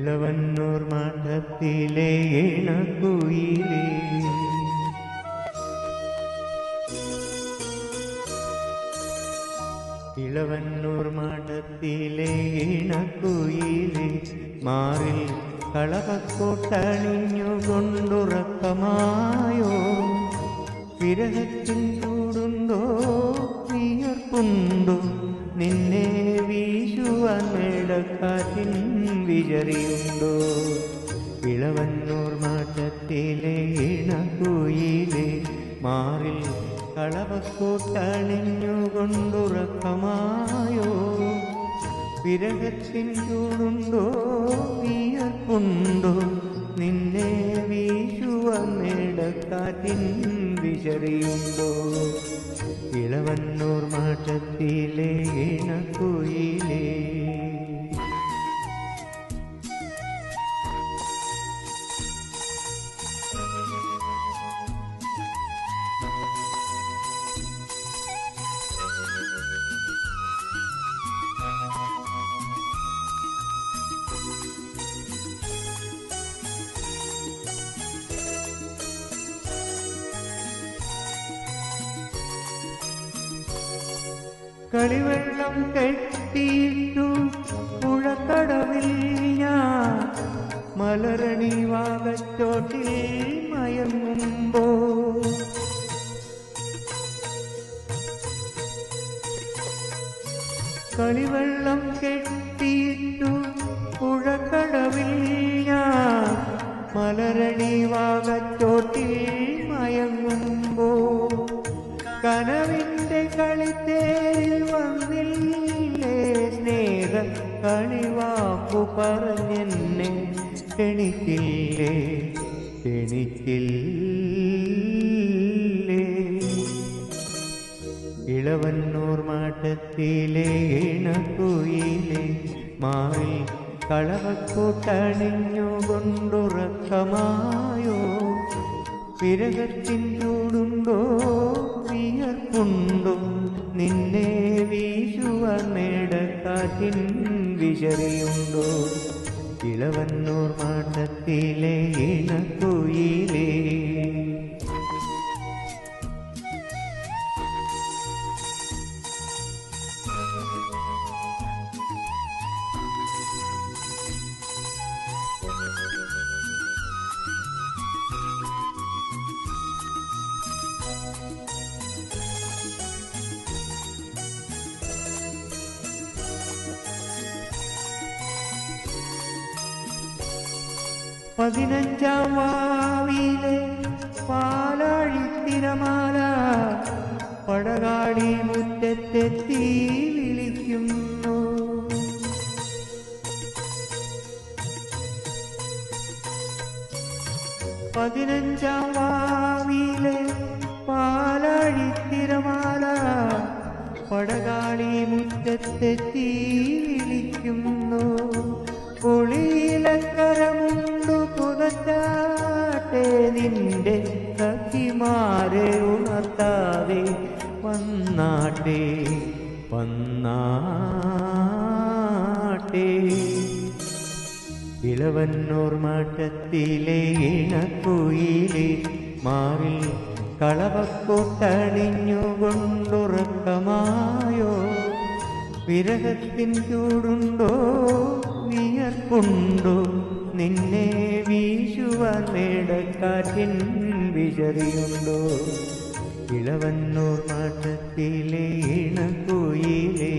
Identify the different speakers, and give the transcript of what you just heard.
Speaker 1: ഇളവന്നൂർ മഠത്തിലെ ഇണക്കുയിലേ, ഇളവന്നൂർ മഠത്തിലെ ഇണക്കുയിലേ, മാറിൽ കളവക്കോട്ടണിഞ്ഞുകൊണ്ടുറക്കമായോ? വിരഹത്തിൻ ചൂടുണ്ടോ, വിയർപ്പുണ്ടോ, നിന്നെ വീശുവാൻ മേടക്കാറ്റിൻ വിചറിയുണ്ടോ? ഇളവന്നൂർ മഠത്തിലെ ഇണക്കുയിലേ, മാറിൽ കളവക്കോട്ടണിഞ്ഞുകൊണ്ടുറക്കമായോ? വിരഹത്തിൻ ചൂടുണ്ടോ, വിയർപ്പുണ്ടോ, നിന്നെ വീശുവാൻ മേടക്കാറ്റിൻ വിചറിയുണ്ടോ? ഇളവന്നൂർ മഠത്തിലെ ഇണക്കുയിലേ. കളിവെള്ളം കെട്ടിയിട്ടു പുഴക്കടവിൽ ഞാൻ മലരണി വാകച്ചോട്ടിൽ മയങ്ങുമ്പോ, കളിവെള്ളം കെട്ടിയിട്ടു പുഴക്കടവിൽ ഞാൻ മലരണി വാകച്ചോട്ടിൽ മയങ്ങുമ്പോ, കനവിന്റെ കളിത്തേരിൽ വന്നില്ലേ സ്നേഹ കളിവാക്കു പറഞ്ഞെന്നെ ക്ഷണിക്കില്ലേ, ക്ഷണിക്കില്ലേ? ഇളവന്നൂർ മഠത്തിലെ ഇണക്കുയിലേ, മാറിൽ കളവക്കോട്ടണിഞ്ഞുകൊണ്ടുറക്കമായോ? വിരഹത്തിൻ ചൂടുണ്ടോ, വിയർപ്പുണ്ടോ, നിന്നെ വീശുവാൻ മേടക്കാറ്റിൻ വിചറിയുണ്ടോ? ഇളവന്നൂർ മഠത്തിലെ ഇണക്കുയിലേ. പതിനഞ്ചാം വാവിലെ പാലാഴിത്തിരമാല പടകാളി മുറ്റത്തെത്തി വിളിക്കുന്നു. പതിനഞ്ചാം വാവിലെ പാലാഴിത്തിരമാല പടകാളി മുറ്റത്തെത്തി വിളിക്കുന്നു. പൊളിയിലക്കരമുണ്ടു പുതച്ചാട്ടെ, നിന്റെ സഖിമാരെ ഉണർത്താതെ വന്നാട്ടെ, വന്നാട്ടെ. ഇളവന്നൂർ മഠത്തിലെ ഇണക്കുയിലേ, മാറിൽ കളവക്കോട്ടണിഞ്ഞുകൊണ്ടുറക്കമായോ? വിരഹത്തിൻ ചൂടുണ്ടോ, വിയർപ്പുണ്ടോ, നിന്നെ വീശുവാൻ മേടക്കാറ്റിൻ വിചറിയുണ്ടോ? ഇളവന്നൂർ മഠത്തിലെ ഇണക്കുയിലേ.